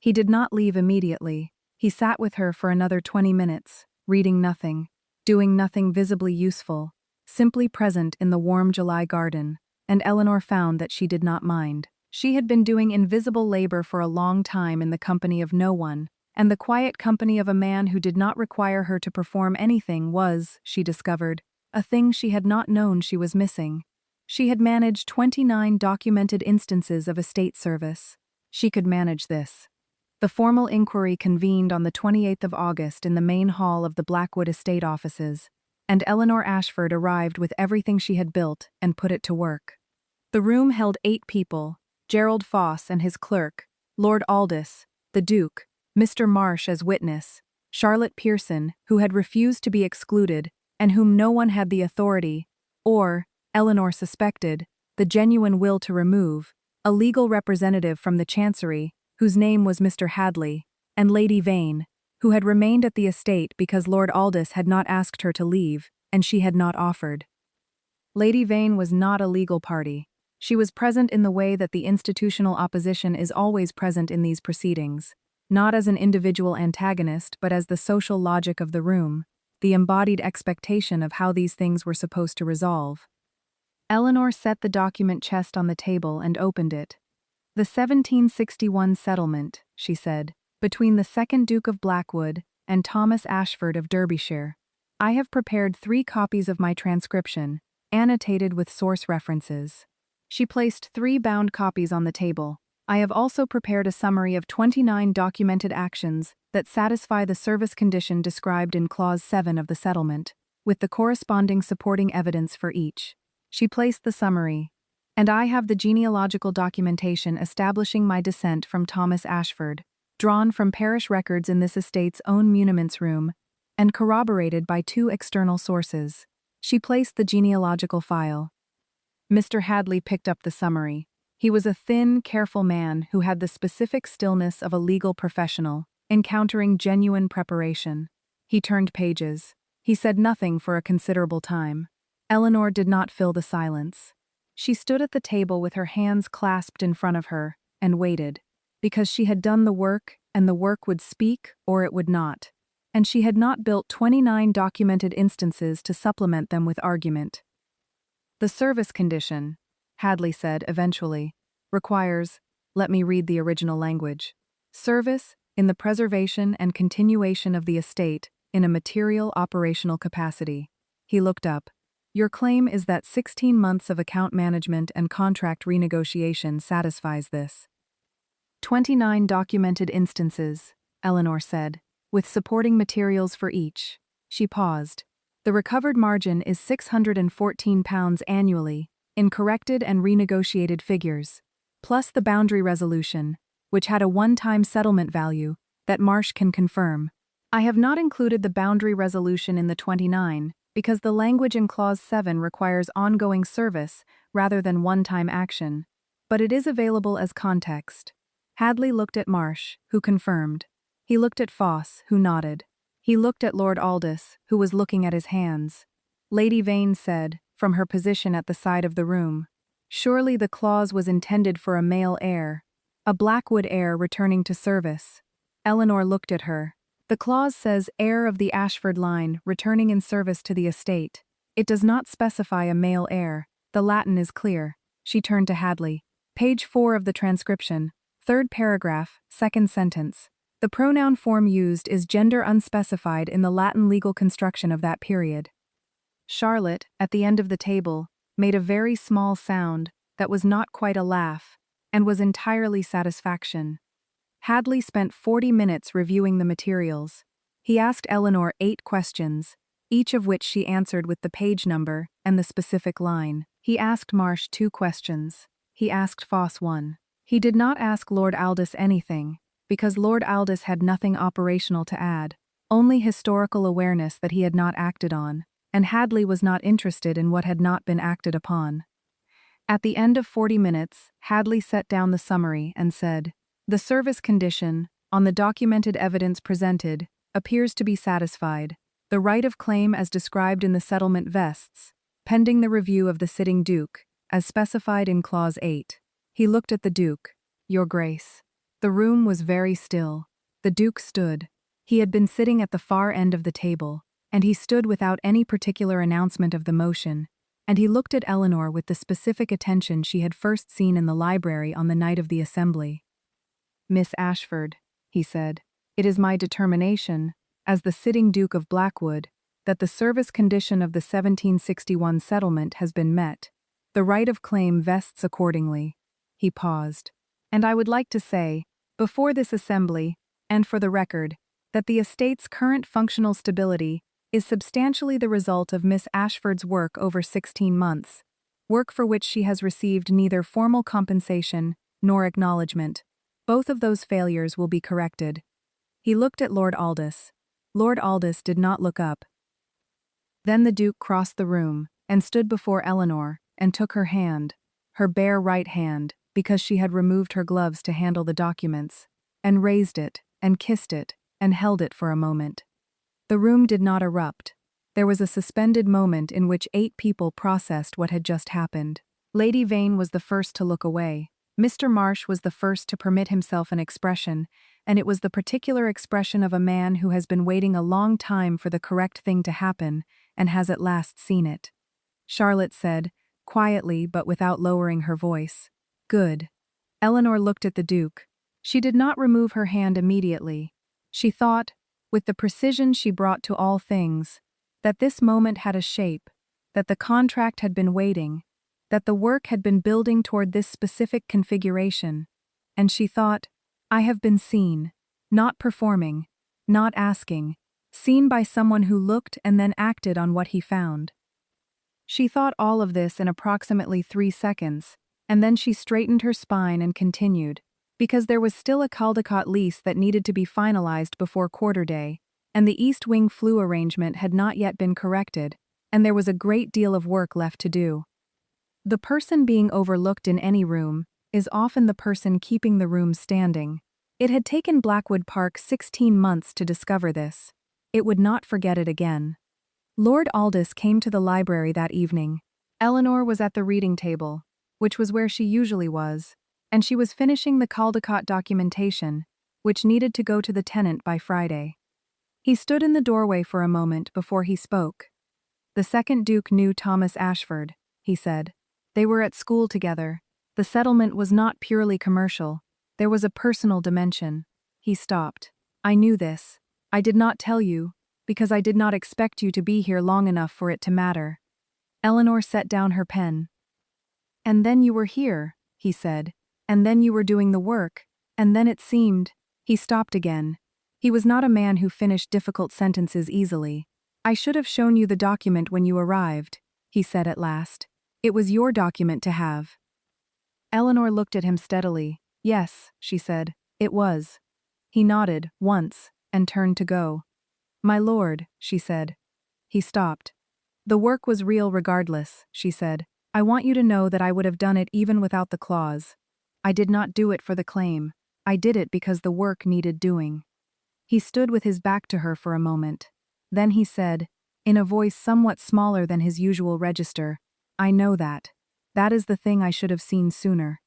[SPEAKER 1] He did not leave immediately. He sat with her for another 20 minutes, reading nothing, doing nothing visibly useful, simply present in the warm July garden, and Eleanor found that she did not mind. She had been doing invisible labor for a long time in the company of no one, and the quiet company of a man who did not require her to perform anything was, she discovered, a thing she had not known she was missing. She had managed 29 documented instances of estate service. She could manage this. The formal inquiry convened on the 28th of August in the main hall of the Blackwood estate offices, and Eleanor Ashford arrived with everything she had built and put it to work. The room held 8 people, Gerald Foss and his clerk, Lord Aldous, the Duke, Mr. Marsh as witness, Charlotte Pearson, who had refused to be excluded and whom no one had the authority, or, Eleanor suspected, the genuine will to remove, a legal representative from the Chancery, whose name was Mr. Hadley, and Lady Vane, who had remained at the estate because Lord Aldous had not asked her to leave, and she had not offered. Lady Vane was not a legal party. She was present in the way that the institutional opposition is always present in these proceedings. not as an individual antagonist but as the social logic of the room, the embodied expectation of how these things were supposed to resolve. Eleanor set the document chest on the table and opened it. "The 1761 settlement," she said, "between the 2nd Duke of Blackwood and Thomas Ashford of Derbyshire. I have prepared 3 copies of my transcription, annotated with source references." She placed 3 bound copies on the table. "I have also prepared a summary of 29 documented actions that satisfy the service condition described in Clause 7 of the settlement, with the corresponding supporting evidence for each." She placed the summary. "And I have the genealogical documentation establishing my descent from Thomas Ashford, drawn from parish records in this estate's own muniments room, and corroborated by 2 external sources." She placed the genealogical file. Mr. Hadley picked up the summary. He was a thin, careful man who had the specific stillness of a legal professional, encountering genuine preparation. He turned pages. He said nothing for a considerable time. Eleanor did not fill the silence. She stood at the table with her hands clasped in front of her, and waited, because she had done the work, and the work would speak or it would not. And she had not built 29 documented instances to supplement them with argument. "The service condition," Hadley said eventually, "requires, let me read the original language, service in the preservation and continuation of the estate in a material operational capacity." He looked up. "Your claim is that 16 months of account management and contract renegotiation satisfies this." 29 documented instances, Eleanor said, with supporting materials for each. She paused. "The recovered margin is £614 annually, in corrected and renegotiated figures, plus the boundary resolution, which had a one-time settlement value, that Marsh can confirm. I have not included the boundary resolution in the 29, because the language in Clause 7 requires ongoing service rather than one-time action, but it is available as context." Hadley looked at Marsh, who confirmed. He looked at Foss, who nodded. He looked at Lord Aldous, who was looking at his hands. Lady Vane said, from her position at the side of the room, "Surely the clause was intended for a male heir, a Blackwood heir returning to service." Eleanor looked at her. "The clause says heir of the Ashford line returning in service to the estate. It does not specify a male heir. The Latin is clear." She turned to Hadley. "Page 4 of the transcription, 3rd paragraph, 2nd sentence. The pronoun form used is gender unspecified in the Latin legal construction of that period." Charlotte, at the end of the table, made a very small sound that was not quite a laugh, and was entirely satisfaction. Hadley spent 40 minutes reviewing the materials. He asked Eleanor 8 questions, each of which she answered with the page number and the specific line. He asked Marsh 2 questions. He asked Foss 1. He did not ask Lord Aldous anything, because Lord Aldous had nothing operational to add, only historical awareness that he had not acted on, and Hadley was not interested in what had not been acted upon. At the end of 40 minutes, Hadley set down the summary and said, "The service condition, on the documented evidence presented, appears to be satisfied. The right of claim as described in the settlement vests, pending the review of the sitting Duke, as specified in Clause 8. He looked at the Duke. "Your Grace." The room was very still. The Duke stood. He had been sitting at the far end of the table, and he stood without any particular announcement of the motion, and he looked at Eleanor with the specific attention she had first seen in the library on the night of the assembly. "Miss Ashford," he said, "it is my determination, as the sitting Duke of Blackwood, that the service condition of the 1761 settlement has been met. The right of claim vests accordingly." He paused. "And I would like to say, before this assembly, and for the record, that the estate's current functional stability is substantially the result of Miss Ashford's work over 16 months, work for which she has received neither formal compensation nor acknowledgement. Both of those failures will be corrected." He looked at Lord Aldous. Lord Aldous did not look up. Then the Duke crossed the room and stood before Eleanor and took her hand, her bare right hand, because she had removed her gloves to handle the documents, and raised it, and kissed it, and held it for a moment. The room did not erupt. There was a suspended moment in which 8 people processed what had just happened. Lady Vane was the first to look away. Mr. Marsh was the first to permit himself an expression, and it was the particular expression of a man who has been waiting a long time for the correct thing to happen and has at last seen it. Charlotte said, quietly but without lowering her voice, "Good." Eleanor looked at the Duke. She did not remove her hand immediately. She thought, with the precision she brought to all things, that this moment had a shape, that the contract had been waiting, that the work had been building toward this specific configuration. And she thought, I have been seen, not performing, not asking, seen by someone who looked and then acted on what he found. She thought all of this in approximately 3 seconds, and then she straightened her spine and continued, because there was still a Caldecott lease that needed to be finalized before quarter day, and the east wing flue arrangement had not yet been corrected, and there was a great deal of work left to do. The person being overlooked in any room is often the person keeping the room standing. It had taken Blackwood Park 16 months to discover this. It would not forget it again. Lord Aldous came to the library that evening. Eleanor was at the reading table, which was where she usually was, and she was finishing the Caldecott documentation, which needed to go to the tenant by Friday. He stood in the doorway for a moment before he spoke. The second Duke knew Thomas Ashford, he said. They were at school together. The settlement was not purely commercial. There was a personal dimension. He stopped. I knew this. I did not tell you, because I did not expect you to be here long enough for it to matter. Eleanor set down her pen. And then you were here, he said. And then you were doing the work. And then it seemed. He stopped again. He was not a man who finished difficult sentences easily. I should have shown you the document when you arrived, he said at last. It was your document to have. Eleanor looked at him steadily. Yes, she said, it was. He nodded, once, and turned to go. My lord, she said. He stopped. The work was real regardless, she said. I want you to know that I would have done it even without the clause. I did not do it for the claim. I did it because the work needed doing. He stood with his back to her for a moment. Then he said, in a voice somewhat smaller than his usual register, I know that. That is the thing I should have seen sooner.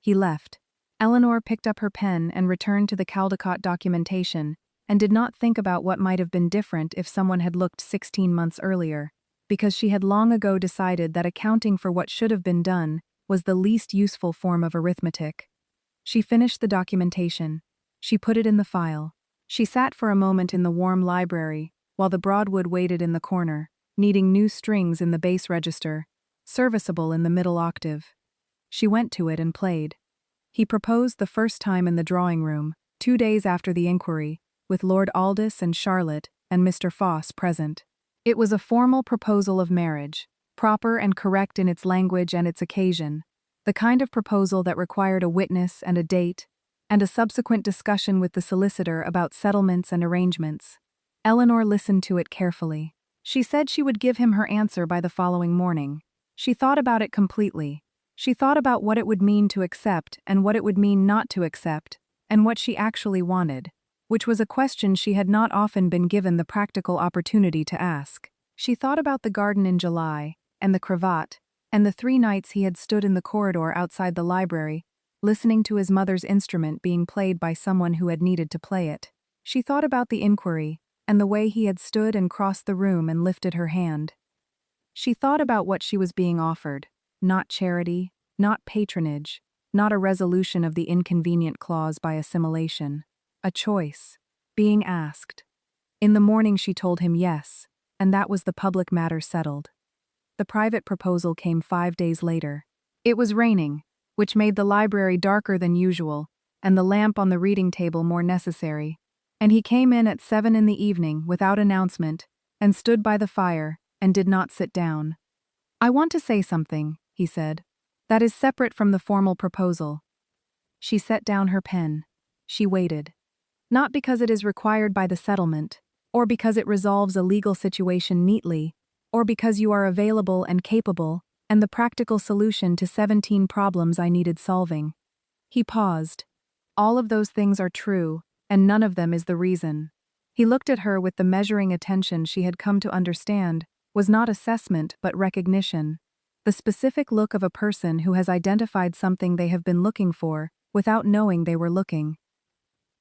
[SPEAKER 1] He left. Eleanor picked up her pen and returned to the Caldecott documentation, and did not think about what might have been different if someone had looked 16 months earlier, because she had long ago decided that accounting for what should have been done was the least useful form of arithmetic. She finished the documentation. She put it in the file. She sat for a moment in the warm library, while the Broadwood waited in the corner, needing new strings in the bass register, serviceable in the middle octave. She went to it and played. He proposed the first time in the drawing room, 2 days after the inquiry, with Lord Aldous and Charlotte and Mr. Foss present. It was a formal proposal of marriage, proper and correct in its language and its occasion, the kind of proposal that required a witness and a date, and a subsequent discussion with the solicitor about settlements and arrangements. Eleanor listened to it carefully. She said she would give him her answer by the following morning. She thought about it completely. She thought about what it would mean to accept and what it would mean not to accept, and what she actually wanted, which was a question she had not often been given the practical opportunity to ask. She thought about the garden in July, and the cravat, and the 3 nights he had stood in the corridor outside the library, listening to his mother's instrument being played by someone who had needed to play it. She thought about the inquiry, and the way he had stood and crossed the room and lifted her hand. She thought about what she was being offered, not charity, not patronage, not a resolution of the inconvenient clause by assimilation. A choice, being asked. In the morning she told him yes, and that was the public matter settled. The private proposal came 5 days later. It was raining, which made the library darker than usual, and the lamp on the reading table more necessary, and he came in at 7 in the evening without announcement, and stood by the fire, and did not sit down. I want to say something, he said, that is separate from the formal proposal. She set down her pen. She waited. Not because it is required by the settlement, or because it resolves a legal situation neatly, or because you are available and capable, and the practical solution to 17 problems I needed solving. He paused. All of those things are true, and none of them is the reason. He looked at her with the measuring attention she had come to understand was not assessment but recognition. the specific look of a person who has identified something they have been looking for, without knowing they were looking.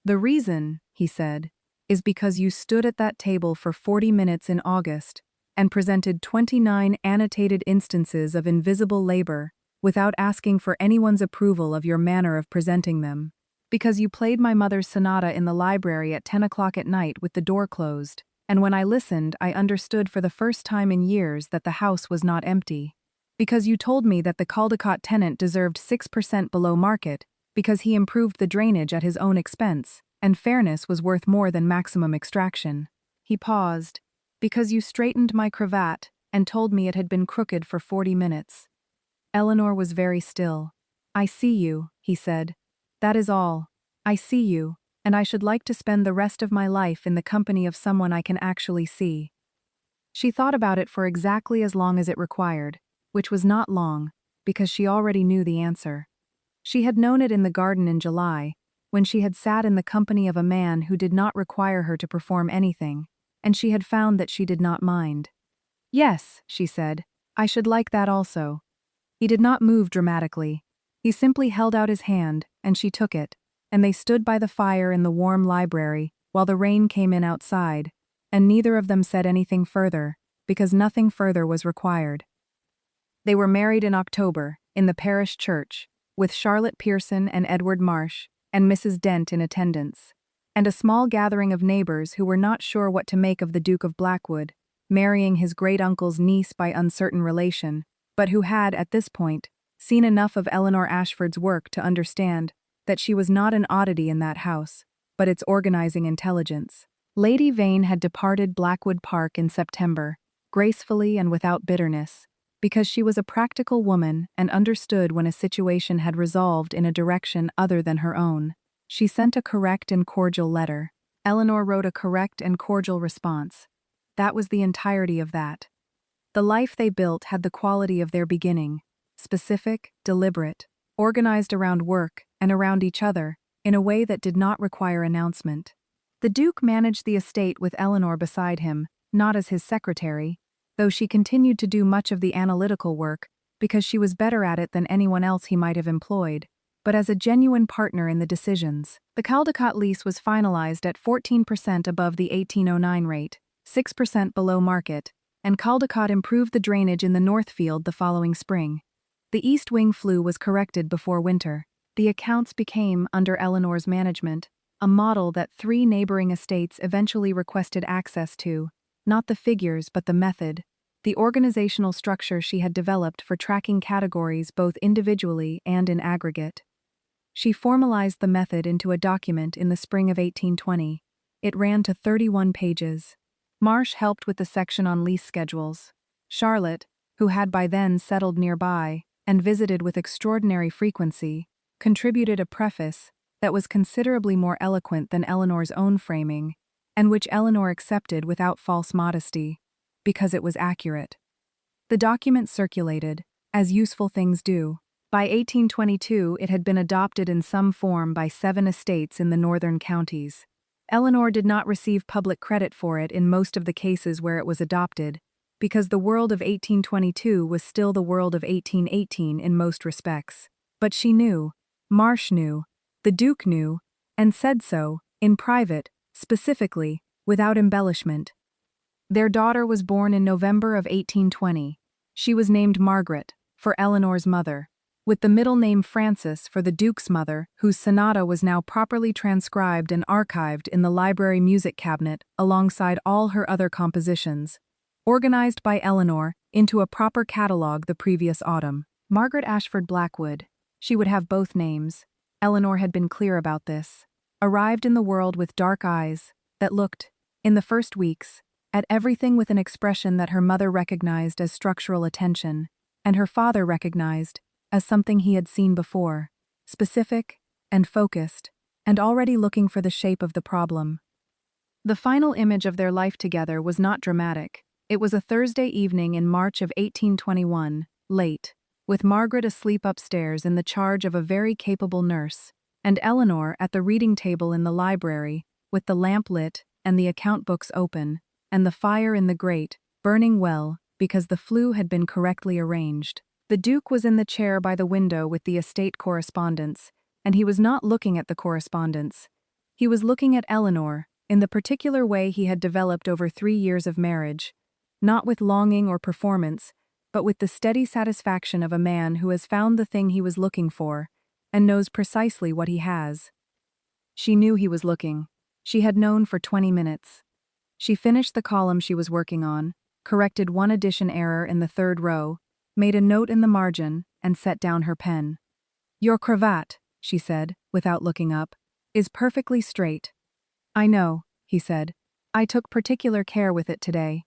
[SPEAKER 1] "The reason," he said, "is because you stood at that table for 40 minutes in August and presented 29 annotated instances of invisible labor without asking for anyone's approval of your manner of presenting them. Because you played my mother's sonata in the library at 10 o'clock at night with the door closed, and when I listened, I understood for the first time in years that the house was not empty. Because you told me that the Caldecott tenant deserved 6% below market, because he improved the drainage at his own expense, and fairness was worth more than maximum extraction." He paused. "Because you straightened my cravat and told me it had been crooked for 40 minutes. Eleanor was very still. "I see you," he said. "That is all. I see you, and I should like to spend the rest of my life in the company of someone I can actually see." She thought about it for exactly as long as it required, which was not long, because she already knew the answer. She had known it in the garden in July, when she had sat in the company of a man who did not require her to perform anything, and she had found that she did not mind. "Yes," she said, "I should like that also." He did not move dramatically. He simply held out his hand, and she took it, and they stood by the fire in the warm library while the rain came in outside, and neither of them said anything further, because nothing further was required. They were married in October, in the parish church, with Charlotte Pearson and Edward Marsh, and Mrs. Dent in attendance, and a small gathering of neighbors who were not sure what to make of the Duke of Blackwood, marrying his great-uncle's niece by uncertain relation, but who had, at this point, seen enough of Eleanor Ashford's work to understand that she was not an oddity in that house, but its organizing intelligence. Lady Vane had departed Blackwood Park in September, gracefully and without bitterness, because she was a practical woman and understood when a situation had resolved in a direction other than her own. She sent a correct and cordial letter. Eleanor wrote a correct and cordial response. That was the entirety of that. The life they built had the quality of their beginning, specific, deliberate, organized around work and around each other, in a way that did not require announcement. The Duke managed the estate with Eleanor beside him, not as his secretary, though she continued to do much of the analytical work because she was better at it than anyone else he might have employed, but as a genuine partner in the decisions. The Caldecott lease was finalized at 14% above the 1809 rate, 6% below market, and Caldecott improved the drainage in the North Field the following spring. The east wing flue was corrected before winter. The accounts became, under Eleanor's management, a model that 3 neighboring estates eventually requested access to, not the figures but the method, the organizational structure she had developed for tracking categories both individually and in aggregate. She formalized the method into a document in the spring of 1820. It ran to 31 pages. Marsh helped with the section on lease schedules. Charlotte, who had by then settled nearby and visited with extraordinary frequency, contributed a preface that was considerably more eloquent than Eleanor's own framing, and which Eleanor accepted without false modesty, because it was accurate. The document circulated, as useful things do. By 1822 it had been adopted in some form by 7 estates in the northern counties. Eleanor did not receive public credit for it in most of the cases where it was adopted, because the world of 1822 was still the world of 1818 in most respects. But she knew, Marsh knew, the Duke knew, and said so, in private, specifically, without embellishment. Their daughter was born in November of 1820. She was named Margaret, for Eleanor's mother, with the middle name Frances for the Duke's mother, whose sonata was now properly transcribed and archived in the library music cabinet alongside all her other compositions, organized by Eleanor into a proper catalogue the previous autumn. Margaret Ashford Blackwood, she would have both names, Eleanor had been clear about this, arrived in the world with dark eyes that looked, in the first weeks, at everything with an expression that her mother recognized as structural attention, and her father recognized as something he had seen before, specific and focused, and already looking for the shape of the problem. The final image of their life together was not dramatic. It was a Thursday evening in March of 1821, late, with Margaret asleep upstairs in the charge of a very capable nurse, and Eleanor at the reading table in the library, with the lamp lit and the account books open, and the fire in the grate burning well because the flue had been correctly arranged. The Duke was in the chair by the window with the estate correspondence, and he was not looking at the correspondence. He was looking at Eleanor, in the particular way he had developed over 3 years of marriage, not with longing or performance, but with the steady satisfaction of a man who has found the thing he was looking for, and knows precisely what he has. She knew he was looking. She had known for 20 minutes. She finished the column she was working on, corrected one addition error in the 3rd row, made a note in the margin, and set down her pen. "Your cravat," she said, without looking up, "is perfectly straight." "I know," he said. "I took particular care with it today."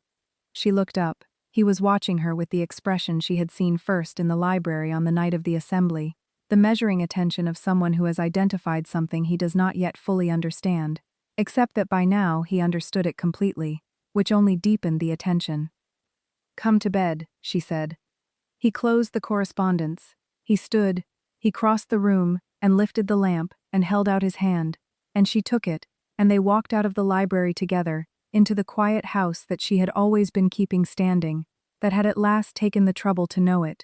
[SPEAKER 1] She looked up. He was watching her with the expression she had seen first in the library on the night of the assembly, the measuring attention of someone who has identified something he does not yet fully understand, except that by now he understood it completely, which only deepened the attention. "Come to bed," she said. He closed the correspondence. He stood, he crossed the room, and lifted the lamp, and held out his hand, and she took it, and they walked out of the library together, into the quiet house that she had always been keeping standing, that had at last taken the trouble to know it,